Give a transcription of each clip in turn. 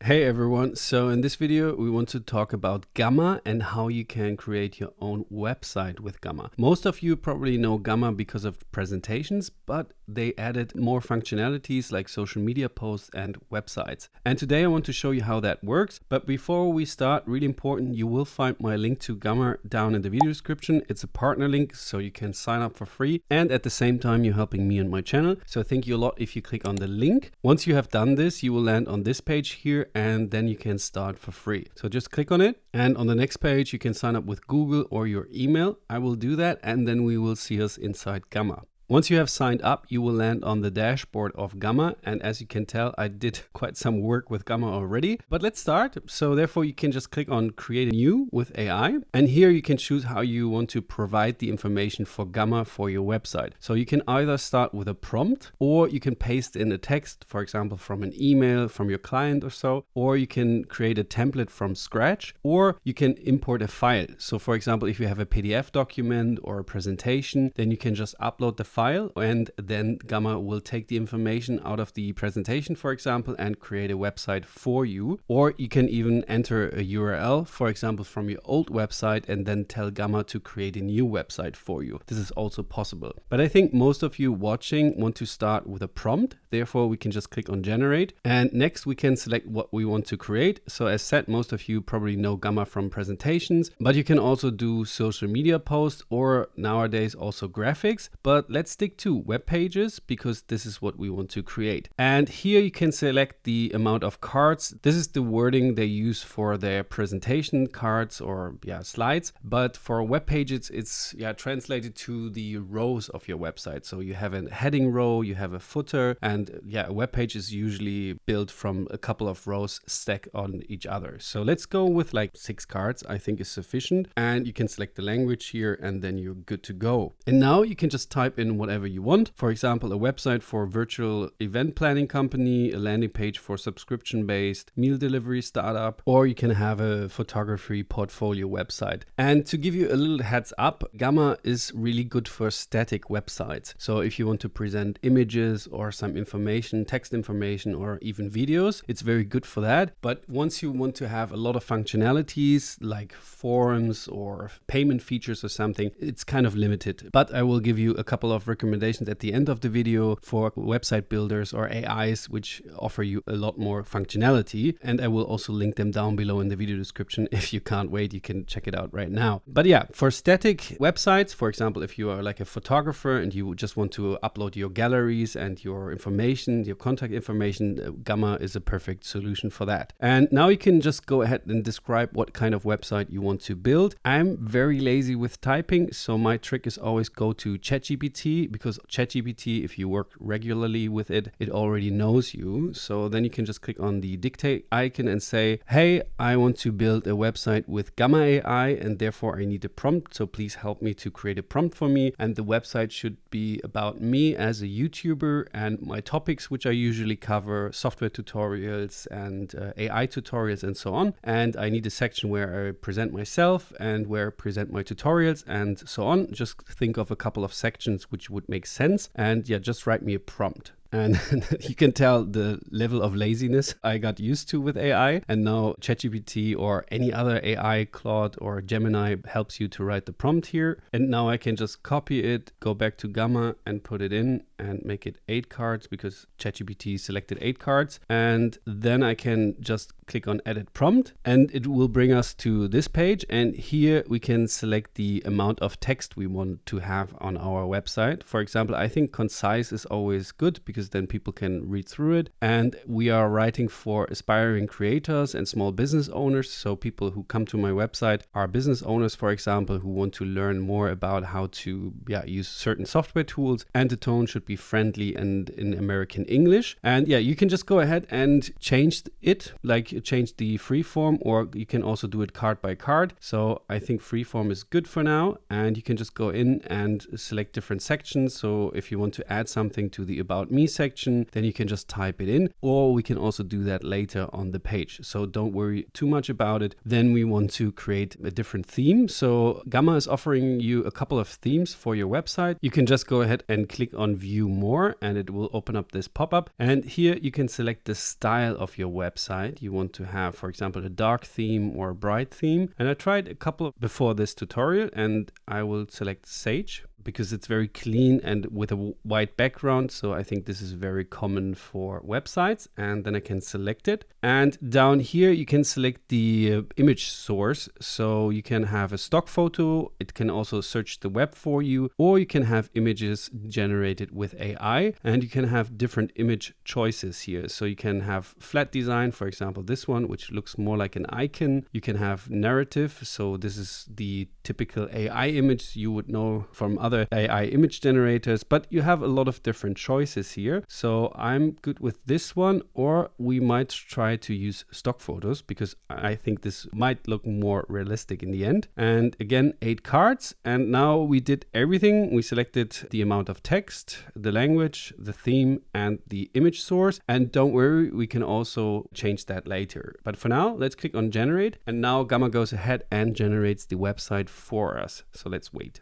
Hey everyone, so in this video we want to talk about Gamma and how you can create your own website with Gamma. Most of you probably know Gamma because of presentations, but they added more functionalities like social media posts and websites. And today I want to show you how that works. But before we start, really important, you will find my link to Gamma down in the video description. It's a partner link, so you can sign up for free. And at the same time, you're helping me and my channel. So thank you a lot if you click on the link. Once you have done this, you will land on this page here, and then you can start for free. So just click on it, and on the next page you can sign up with Google or your email. I will do that, and then we will see us inside Gamma. Once you have signed up, you will land on the dashboard of Gamma. And as you can tell, I did quite some work with Gamma already. But let's start. So therefore, you can just click on Create a New with AI. And here you can choose how you want to provide the information for Gamma for your website. So you can either start with a prompt, or you can paste in a text, for example, from an email from your client or so. Or you can create a template from scratch, or you can import a file. So for example, if you have a PDF document or a presentation, then you can just upload the file, and then Gamma will take the information out of the presentation, for example, and create a website for you. Or you can even enter a URL, for example, from your old website, and then tell Gamma to create a new website for you. This is also possible. But I think most of you watching want to start with a prompt. Therefore, we can just click on Generate. And next we can select what we want to create. So as said, most of you probably know Gamma from presentations, but you can also do social media posts or nowadays also graphics. But let's stick to web pages because this is what we want to create. And here you can select the amount of cards. This is the wording they use for their presentation cards or slides. But for web pages, it's translated to the rows of your website. So you have a heading row, you have a footer, and a web page is usually built from a couple of rows stacked on each other. So let's go with like 6 cards, I think is sufficient. And you can select the language here, and then you're good to go. And now you can just type in whatever you want. For example, a website for a virtual event planning company, a landing page for subscription-based meal delivery startup, or you can have a photography portfolio website. And to give you a little heads up, Gamma is really good for static websites. So if you want to present images or some information, text information, or even videos, it's very good for that. But once you want to have a lot of functionalities like forums or payment features or something, it's kind of limited. But I will give you a couple of recommendations at the end of the video for website builders or AIs which offer you a lot more functionality, and I will also link them down below in the video description. If you can't wait, you can check it out right now. But for static websites, for example, if you are like a photographer and you just want to upload your galleries and your information, your contact information, Gamma is a perfect solution for that. And now you can just go ahead and describe what kind of website you want to build. I'm very lazy with typing, so my trick is always go to ChatGPT, because ChatGPT, if you work regularly with it, it already knows you. So then you can just click on the dictate icon and say, hey, I want to build a website with Gamma AI, and therefore I need a prompt. So please help me to create a prompt for me. And the website should be about me as a YouTuber and my topics, which I usually cover, software tutorials and AI tutorials and so on. And I need a section where I present myself and where I present my tutorials and so on. Just think of a couple of sections which would make sense, and just write me a prompt. And you can tell the level of laziness I got used to with AI. And now ChatGPT or any other AI, Claude or Gemini, helps you to write the prompt here. And now I can just copy it, go back to Gamma and put it in and make it 8 cards because ChatGPT selected 8 cards. And then I can just click on Edit Prompt, and it will bring us to this page. And here we can select the amount of text we want to have on our website. For example, I think concise is always good because then people can read through it. And we are writing for aspiring creators and small business owners. So people who come to my website are business owners, for example, who want to learn more about how to use certain software tools. And the tone should be friendly and in American English. And you can just go ahead and change it, like change the free form, or you can also do it card by card. So I think free form is good for now. And you can just go in and select different sections. So if you want to add something to the About Me section, then you can just type it in, or we can also do that later on the page. So don't worry too much about it. Then we want to create a different theme. So Gamma is offering you a couple of themes for your website. You can just go ahead and click on View More, and it will open up this pop-up. And here you can select the style of your website you want want to have, for example, a dark theme or a bright theme. And I tried a couple before this tutorial, and I will select Sage because it's very clean and with a white background. So I think this is very common for websites. And then I can select it. And down here, you can select the image source. So you can have a stock photo. It can also search the web for you, or you can have images generated with AI, and you can have different image choices here. So you can have flat design, for example, this one, which looks more like an icon. You can have narrative. So this is the typical AI image you would know from other AI image generators, but you have a lot of different choices here. So I'm good with this one, or we might try to use stock photos because I think this might look more realistic in the end. And again, 8 cards. And now we did everything. We selected the amount of text, the language, the theme, and the image source. And don't worry, we can also change that later. But for now, let's click on generate. And now Gamma goes ahead and generates the website for us. So let's wait.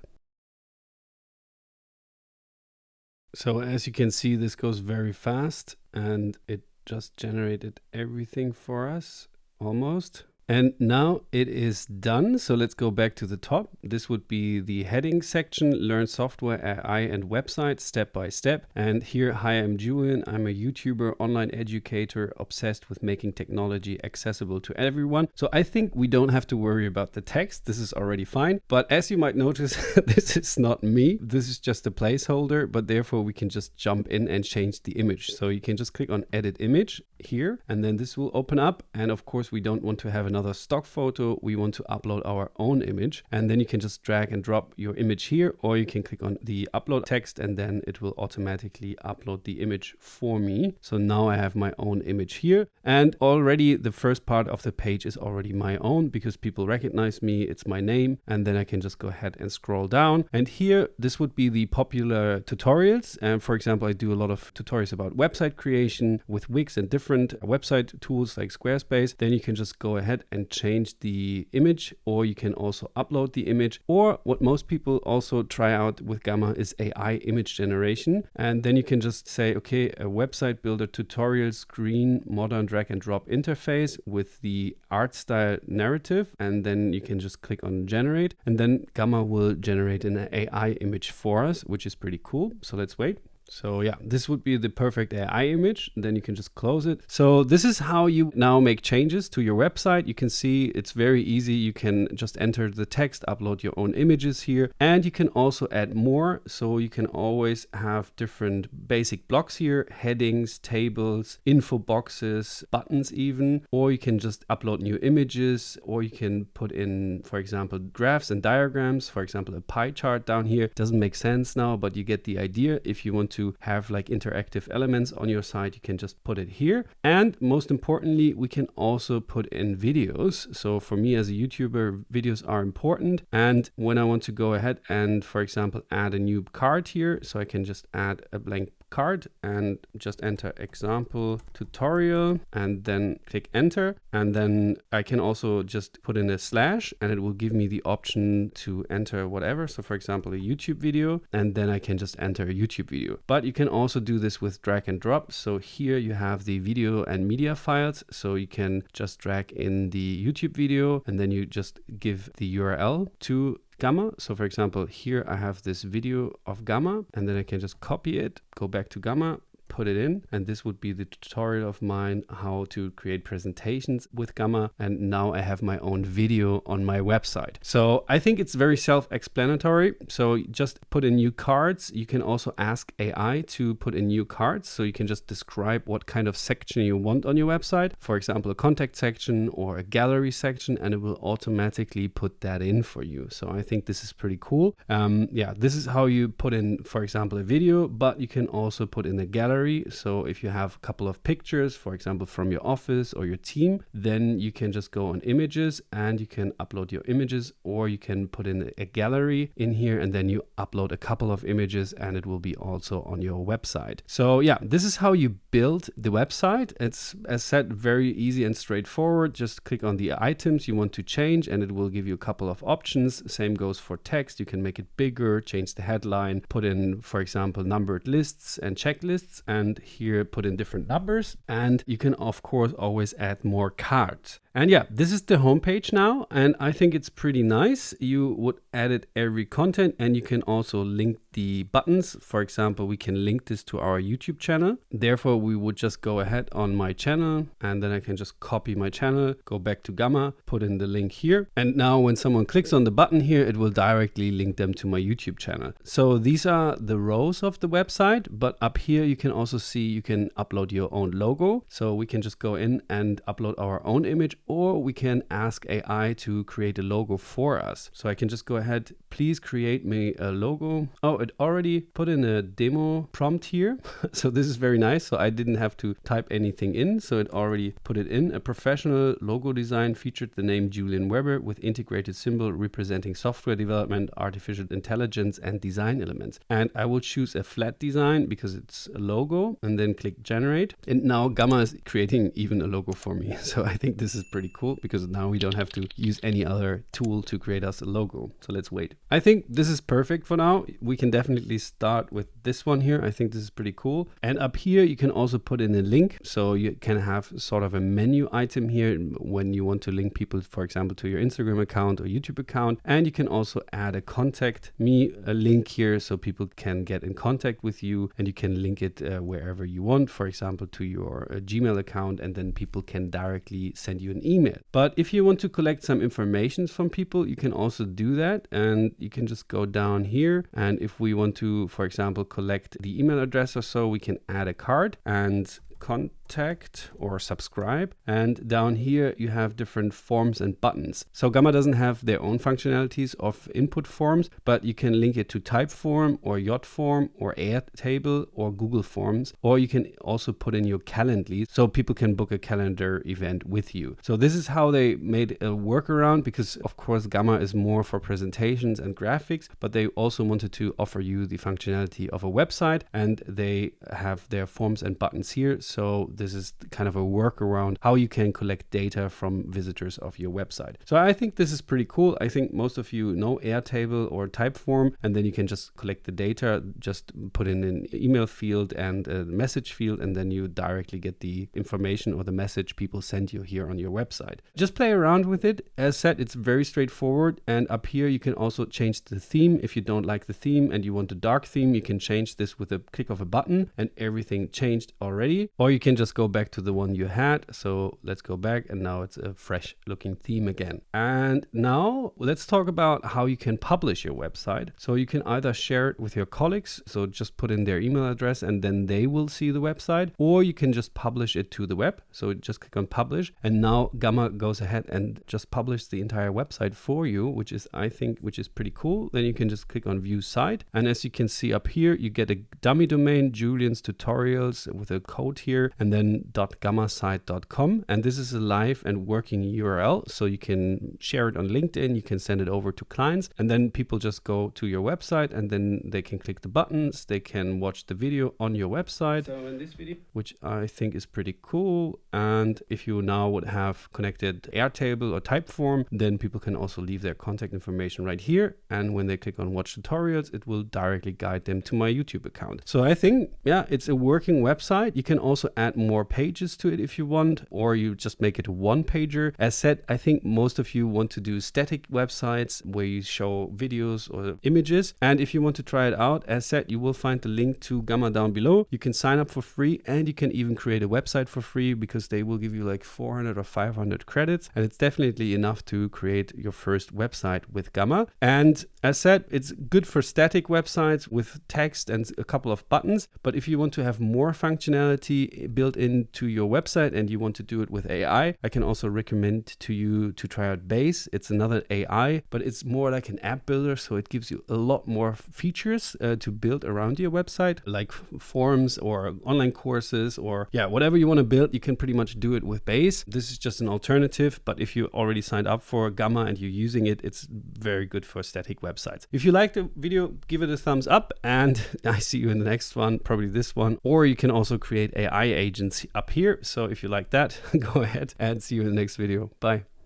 So as you can see, this goes very fast and it just generated everything for us almost. And now it is done. So let's go back to the top. This would be the heading section, learn software, AI and websites step by step. And here, hi, I'm Julian. I'm a YouTuber, online educator, obsessed with making technology accessible to everyone. So I think we don't have to worry about the text. This is already fine. But as you might notice, this is not me. This is just a placeholder, but therefore we can just jump in and change the image. So you can just click on edit image here, and then this will open up. And of course, we don't want to have another stock photo. We want to upload our own image, and then you can just drag and drop your image here, or you can click on the upload text and then it will automatically upload the image for me. So now I have my own image here, and already the first part of the page is already my own because people recognize me. It's my name, and then I can just go ahead and scroll down, and here this would be the popular tutorials. And for example, I do a lot of tutorials about website creation with Wix and different website tools like Squarespace. Then you can just go ahead and change the image, or you can also upload the image, or what most people also try out with Gamma is AI image generation. And then you can just say, okay, a website builder tutorial screen, modern drag and drop interface with the art style narrative. And then you can just click on generate, and then Gamma will generate an AI image for us, which is pretty cool. So let's wait. So yeah, this would be the perfect AI image. Then you can just close it. So this is how you now make changes to your website. You can see it's very easy. You can just enter the text, upload your own images here, and you can also add more. So you can always have different basic blocks here, headings, tables, info boxes, buttons even, or you can just upload new images, or you can put in, for example, graphs and diagrams. For example, a pie chart down here doesn't make sense now, but you get the idea. If you want to have like interactive elements on your site, you can just put it here. And most importantly, we can also put in videos. So for me as a YouTuber, videos are important. And when I want to go ahead and, for example, add a new card here, so I can just add a blank card and just enter example tutorial and then click enter. And then I can also just put in a slash and it will give me the option to enter whatever. So for example, a YouTube video, and then I can just enter a YouTube video. But you can also do this with drag and drop. So here you have the video and media files. So you can just drag in the YouTube video and then you just give the URL to Gamma. So for example, here I have this video of Gamma, and then I can just copy it, go back to Gamma, put it in, and this would be the tutorial of mine how to create presentations with Gamma. And now I have my own video on my website. So I think it's very self-explanatory. So just put in new cards. You can also ask AI to put in new cards. So you can just describe what kind of section you want on your website. For example, a contact section or a gallery section, and it will automatically put that in for you. So I think this is pretty cool. Yeah, this is how you put in, for example, a video, but you can also put in a gallery. So if you have a couple of pictures, for example, from your office or your team, then you can just go on images and you can upload your images, or you can put in a gallery in here and then you upload a couple of images and it will be also on your website. So yeah, this is how you build the website. It's, as said, very easy and straightforward. Just click on the items you want to change and it will give you a couple of options. Same goes for text. You can make it bigger, change the headline, put in, for example, numbered lists and checklists, and here put in different numbers. And you can of course always add more cards. And yeah, this is the homepage now, and I think it's pretty nice. You would edit every content, and you can also link the buttons. For example, we can link this to our YouTube channel. Therefore, we would just go ahead on my channel, and then I can just copy my channel, go back to Gamma, put in the link here. And now when someone clicks on the button here, it will directly link them to my YouTube channel. So these are the rows of the website, but up here you can also see you can upload your own logo. So we can just go in and upload our own image, or we can ask AI to create a logo for us. So I can just go ahead, please create me a logo. Oh, it already put in a demo prompt here. So this is very nice. So I didn't have to type anything in. So it already put it in. A professional logo design featured the name Julian Weber with integrated symbol representing software development, artificial intelligence, and design elements. And I will choose a flat design because it's a logo, and then click generate. And now Gamma is creating even a logo for me. So I think this is pretty cool because now we don't have to use any other tool to create us a logo. So let's wait. I think this is perfect for now. We can definitely start with this one here. I think this is pretty cool. And up here, you can also put in a link. So you can have sort of a menu item here when you want to link people, for example, to your Instagram account or YouTube account. And you can also add a contact me a link here so people can get in contact with you, and you can link it wherever you want, for example, to your Gmail account, and then people can directly send you an email. But if you want to collect some information from people, you can also do that, and you can just go down here. And if we want to, for example, collect the email address or so, we can add a card and contact or subscribe, and down here you have different forms and buttons. So Gamma doesn't have their own functionalities of input forms, but you can link it to Typeform or Yotform or Airtable or Google Forms, or you can also put in your Calendly so people can book a calendar event with you. So this is how they made a workaround, because of course Gamma is more for presentations and graphics, but they also wanted to offer you the functionality of a website, and they have their forms and buttons here. So this is kind of a workaround how you can collect data from visitors of your website. So I think this is pretty cool. I think most of you know Airtable or Typeform, and then you can just collect the data, just put in an email field and a message field, and then you directly get the information or the message people send you here on your website. Just play around with it. As said, it's very straightforward, and up here you can also change the theme. If you don't like the theme and you want a dark theme, you can change this with a click of a button, and everything changed already. Or you can just go back to the one you had. So let's go back, and now it's a fresh looking theme again. And now let's talk about how you can publish your website. So you can either share it with your colleagues, so just put in their email address and then they will see the website, or you can just publish it to the web. So just click on publish, and now Gamma goes ahead and just publish the entire website for you, which is, I think, pretty cool. Then you can just click on view site, and as you can see up here, you get a dummy domain, Julian's Tutorials, with a code here, and then .gammasite.com. And this is a live and working URL, so you can share it on LinkedIn, you can send it over to clients, and then people just go to your website, and then they can click the buttons, they can watch the video on your website. So in this video, which I think is pretty cool. And if you now would have connected Airtable or Typeform, then people can also leave their contact information right here. And when they click on watch tutorials, it will directly guide them to my YouTube account. So I think, yeah, it's a working website. You can also add more pages to it if you want, or you just make it a one pager. As said, I think most of you want to do static websites where you show videos or images. And if you want to try it out, as said, you will find the link to Gamma down below. You can sign up for free, and you can even create a website for free, because they will give you like 400 or 500 credits. And it's definitely enough to create your first website with Gamma. And as said, it's good for static websites with text and a couple of buttons. But if you want to have more functionality built into your website and you want to do it with AI, I can also recommend to you to try out Base. It's another AI, but it's more like an app builder. So it gives you a lot more features to build around your website, like forms or online courses, or whatever you want to build, you can pretty much do it with Base. This is just an alternative, but if you already signed up for Gamma and you're using it, it's very good for static websites. If you liked the video, give it a thumbs up, and I see you in the next one, probably this one. Or you can also create AI agents up here. So if you like that, go ahead, and see you in the next video. Bye.